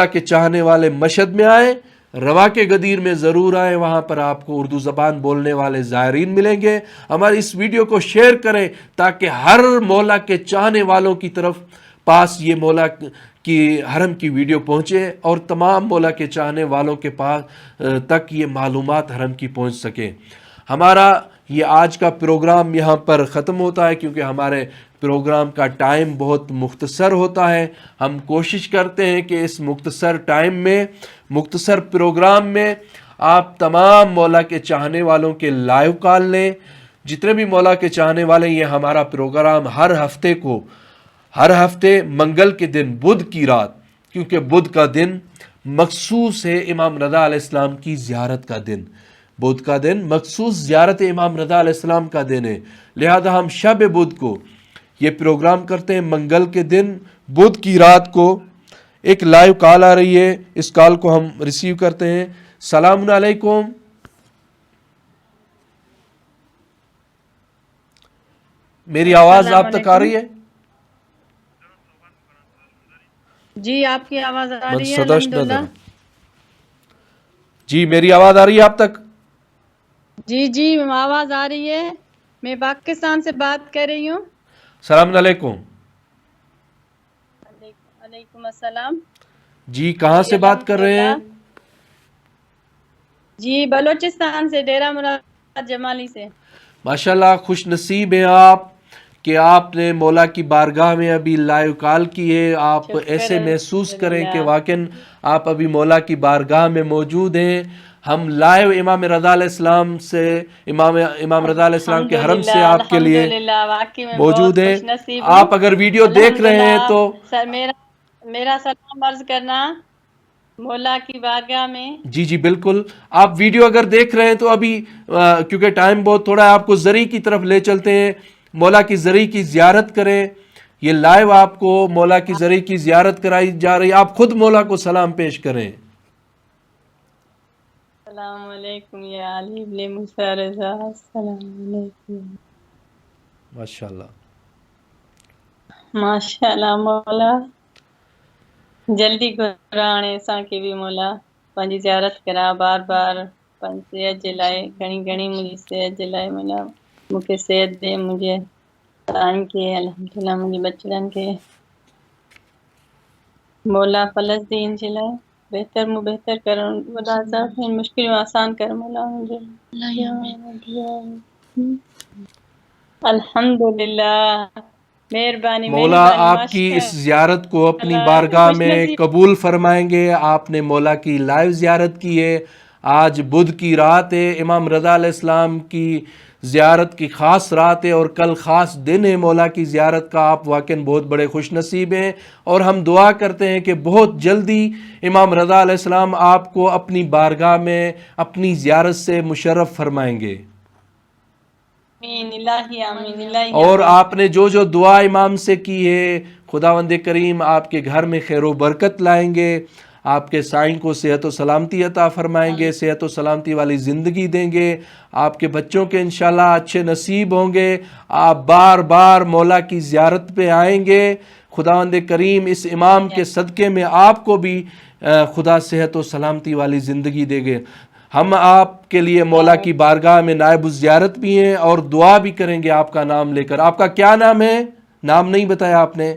Speaker 3: کے چاہنے والے مشہد میں آئے، روا کے گدیر میں ضرور آئے، وہاں پر آپ کو اردو زبان بولنے والے زائرین ملیں گے۔ ہماری اس ویڈیو کو شیئر کریں تاکہ ہر مولا کے چاہنے والوں کی طرف پاس یہ مولا کی حرم کی ویڈیو پہنچے اور تمام مولا کے چاہنے والوں کے پاس تک یہ معلومات حرم کی پہنچ سکے۔ ہمارا یہ آج کا پروگرام یہاں پر ختم ہوتا ہے کیونکہ ہمارے پروگرام کا ٹائم بہت مختصر ہوتا ہے۔ ہم کوشش کرتے ہیں کہ اس مختصر ٹائم میں، مختصر پروگرام میں آپ تمام مولا کے چاہنے والوں کے لائیو کال لیں۔ جتنے بھی مولا کے چاہنے والے، یہ ہمارا پروگرام ہر ہفتے منگل کے دن، بدھ کی رات، کیونکہ بدھ کا دن مخصوص ہے امام رضا علیہ السلام کی زیارت کا دن، بدھ کا دن مخصوص زیارت امام رضا علیہ السلام کا دن ہے، لہذا ہم شب بدھ کو یہ پروگرام کرتے ہیں۔ منگل کے دن بدھ کی رات کو ایک لائیو کال آ رہی ہے، اس کال کو ہم ریسیو کرتے ہیں۔ السلام علیکم، میری آواز آپ تک آ رہی ہے؟
Speaker 4: جی آپ کی آواز آ رہی ہے الحمدللہ۔
Speaker 3: جی میری آواز آ رہی ہے آپ تک؟
Speaker 4: جی آواز آ رہی ہے، میں پاکستان سے بات کر رہی ہوں۔
Speaker 3: السلام علیکم۔
Speaker 4: علیکم السلام۔
Speaker 3: جی کہاں سے بات کر رہے ہیں؟
Speaker 4: جی بلوچستان سے، ڈیرہ مراد جمالی سے۔
Speaker 3: ماشاءاللہ، خوش نصیب ہیں آپ کہ آپ نے مولا کی بارگاہ میں ابھی لائیو کال کی ہے۔ آپ ایسے محسوس کریں کہ واقعاً آپ ابھی مولا کی بارگاہ میں موجود ہیں۔ ہم لائیو امام رضا علیہ السلام سے، امام رضا علیہ السلام کے حرم سے آپ کے لیے موجود ہیں۔ آپ اگر ویڈیو دیکھ رہے ہیں تو
Speaker 4: میرا سلام عرض کرنا مولا کی بارگاہ میں۔
Speaker 3: جی بالکل، آپ ویڈیو اگر دیکھ رہے ہیں تو ابھی کیونکہ ٹائم بہت تھوڑا ہے، آپ کو زری کی طرف لے چلتے ہیں، مولا کی زری کی زیارت کریں۔ یہ لائیو آپ کو مولا کی زری کی زیارت کرائی جا رہی ہے، آپ خود مولا کو سلام پیش کریں۔
Speaker 4: السلام علیکم یا علی ابن موسیٰ رضا، السلام علیکم۔
Speaker 3: ماشاءاللہ
Speaker 4: ماشاءاللہ مولا جلدی گھرانے سان کے بھی مولا پنجی زیارت کرا بار بار، پنج صحت جلائے گھنی مجھے صحت جلائے مولا، مجھے صحت دے، مجھے تائیں کے الحمدللہ مجھے بچڑن کے مولا فلسطین جلائے۔ بہتر مو بہتر کرن ولا ذات مشکل میں آسان کر مولا مجھے الحمدللہ مہربانی
Speaker 3: مولا
Speaker 4: مہربانی
Speaker 3: آپ کی اس
Speaker 4: ماشاء
Speaker 3: زیارت کو اپنی
Speaker 4: اللہ
Speaker 3: بارگاہ
Speaker 4: خوش
Speaker 3: میں
Speaker 4: نصیب
Speaker 3: قبول فرمائیں گے. آپ نے مولا کی لائیو زیارت کی ہے. آج بدھ کی رات ہے, امام رضا علیہ السلام کی زیارت کی خاص رات ہے اور کل خاص دن ہے مولا کی زیارت کا. آپ واقعاً بہت بڑے خوش نصیب ہیں اور ہم دعا کرتے ہیں کہ بہت جلدی امام رضا علیہ السلام آپ کو اپنی بارگاہ میں اپنی زیارت سے مشرف فرمائیں گے.
Speaker 4: آمین الہی آمین الہی
Speaker 3: اور
Speaker 4: آمین.
Speaker 3: آپ نے جو جو دعا امام سے کی ہے خداوند کریم آپ کے گھر میں خیر و برکت لائیں گے, آپ کے سائن کو صحت و سلامتی عطا فرمائیں گے, صحت و سلامتی والی زندگی دیں گے, آپ کے بچوں کے انشاءاللہ اچھے نصیب ہوں گے, آپ بار بار مولا کی زیارت پہ آئیں گے. خداوند کریم اس امام کے صدقے میں آپ کو بھی خدا صحت و سلامتی والی زندگی دے گے. ہم آپ کے لیے مولا کی بارگاہ میں نائب الزیارت بھی ہیں اور دعا بھی کریں گے آپ کا نام لے کر. آپ کا کیا نام ہے؟ نام نہیں بتایا آپ نے.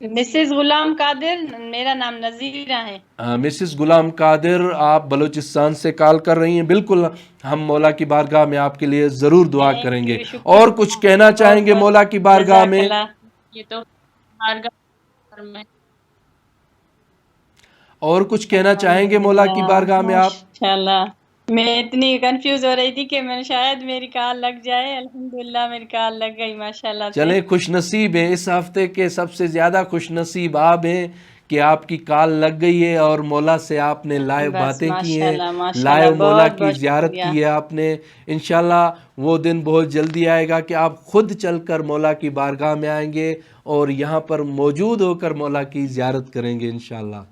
Speaker 4: مسز غلام قادر, میرا نام نذیرہ ہے.
Speaker 3: مسز غلام قادر, آپ بلوچستان سے کال کر رہی ہیں. بالکل ہم مولا کی بارگاہ میں آپ کے لیے ضرور دعا کریں گے. اور کچھ کہنا چاہیں گے مولا کی بارگاہ میں؟
Speaker 4: یہ تو بارگاہ میں
Speaker 3: اور کچھ کہنا چاہیں گے مولا کی بارگاہ میں آپ؟
Speaker 4: ماشاءاللہ میں اتنی کنفیوز ہو رہی تھی کہ میں شاید میری کال لگ جائے. الحمدللہ میری کال لگ گئی ماشاءاللہ سے.
Speaker 3: چلیں خوش نصیب ہیں, اس ہفتے کے سب سے زیادہ خوش نصیب آپ ہیں کہ آپ کی کال لگ گئی ہے اور مولا سے آپ نے لائیو
Speaker 4: بس
Speaker 3: باتیں کی ہیں,
Speaker 4: ماشاءاللہ ماشاءاللہ,
Speaker 3: لائیو مولا
Speaker 4: بہت
Speaker 3: کی
Speaker 4: بہت
Speaker 3: زیارت
Speaker 4: شکریہ.
Speaker 3: کی ہے آپ نے. انشاءاللہ وہ دن بہت جلدی آئے گا کہ آپ خود چل کر مولا کی بارگاہ میں آئیں گے اور یہاں پر موجود ہو کر مولا کی زیارت کریں گے انشاءاللہ.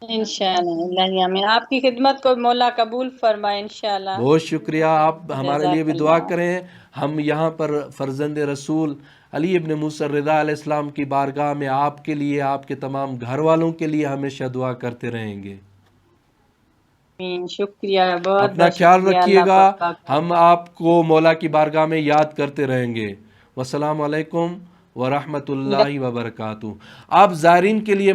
Speaker 4: انشاءاللہ الہی آمین. آپ کی خدمت کو مولا قبول فرمائے انشاءاللہ.
Speaker 3: بہت شکریہ. آپ ہمارے لیے
Speaker 4: جزاک
Speaker 3: بھی دعا
Speaker 4: اللہ.
Speaker 3: کریں. ہم یہاں پر فرزند رسول علی ابن موسی رضا علیہ السلام کی بارگاہ میں آپ کے لیے, آپ کے تمام گھر والوں کے لیے ہمیشہ دعا کرتے رہیں گے.
Speaker 4: آمین. شکریہ, بہت
Speaker 3: اپنا
Speaker 4: بہت
Speaker 3: خیال
Speaker 4: شکریہ.
Speaker 3: رکھیے
Speaker 4: اللہ
Speaker 3: گا,
Speaker 4: پاک.
Speaker 3: ہم آپ کو مولا کی بارگاہ میں یاد کرتے رہیں گے. والسلام علیکم ورحمۃ اللہ وبرکاتہ. آپ زائرین کے لیے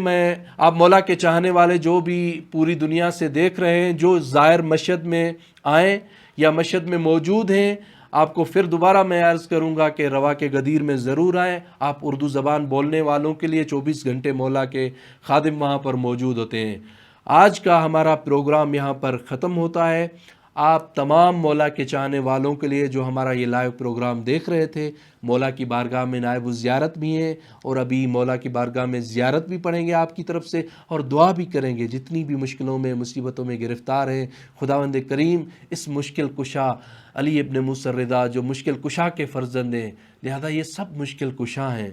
Speaker 3: آپ مولا کے چاہنے والے جو بھی پوری دنیا سے دیکھ رہے ہیں, جو زائر مشہد میں آئیں یا مشہد میں موجود ہیں, آپ کو پھر دوبارہ میں عرض کروں گا کہ روا کے غدیر میں ضرور آئیں. آپ اردو زبان بولنے والوں کے لیے 24 گھنٹے مولا کے خادم وہاں پر موجود ہوتے ہیں. آج کا ہمارا پروگرام یہاں پر ختم ہوتا ہے. آپ تمام مولا کے چاہنے والوں کے لیے جو ہمارا یہ لائیو پروگرام دیکھ رہے تھے, مولا کی بارگاہ میں نائب الزیارت بھی ہیں اور ابھی مولا کی بارگاہ میں زیارت بھی پڑھیں گے آپ کی طرف سے اور دعا بھی کریں گے. جتنی بھی مشکلوں میں مصیبتوں میں گرفتار ہیں, خداوند کریم اس مشکل کشا علی ابن موسی رضا جو مشکل کشا کے فرزند ہیں, لہذا یہ سب مشکل کشا ہیں,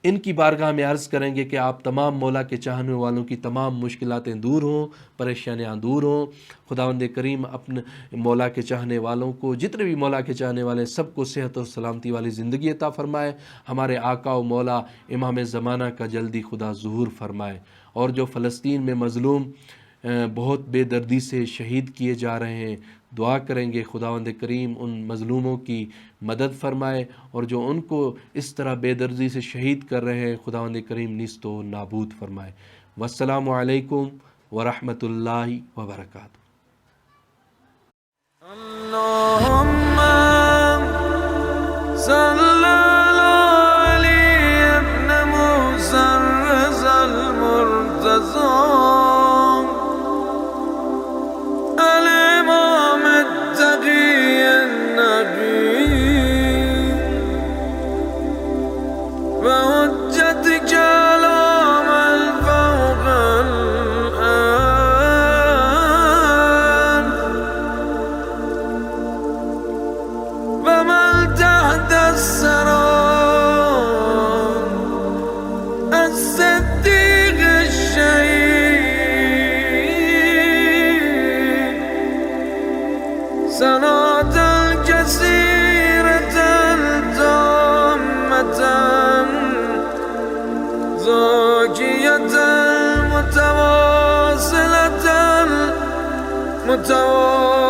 Speaker 3: ان کی بارگاہ میں عرض کریں گے کہ آپ تمام مولا کے چاہنے والوں کی تمام مشکلاتیں دور ہوں, پریشانیاں دور ہوں. خداوند کریم اپنے مولا کے چاہنے والوں کو, جتنے بھی مولا کے چاہنے والے سب کو صحت اور سلامتی والی زندگی عطا فرمائے. ہمارے آقا و مولا امام زمانہ کا جلدی خدا ظہور فرمائے. اور جو فلسطین میں مظلوم بہت بے دردی سے شہید کیے جا رہے ہیں, دعا کریں گے خداوند کریم ان مظلوموں کی مدد فرمائے, اور جو ان کو اس طرح بے دردی سے شہید کر رہے ہیں خداوند کریم نیست و نابود فرمائے. والسلام علیکم ورحمۃ اللہ وبرکاتہ.
Speaker 1: اللهم صل على علي ابن موسى الرضا المرتضى الإمام التقي النبي وحجتك كلام الفوق الآن ومن تحت الثرى الصديق الشهيد صلاة الكثيرة التامة زاكية متواصلة متواصلة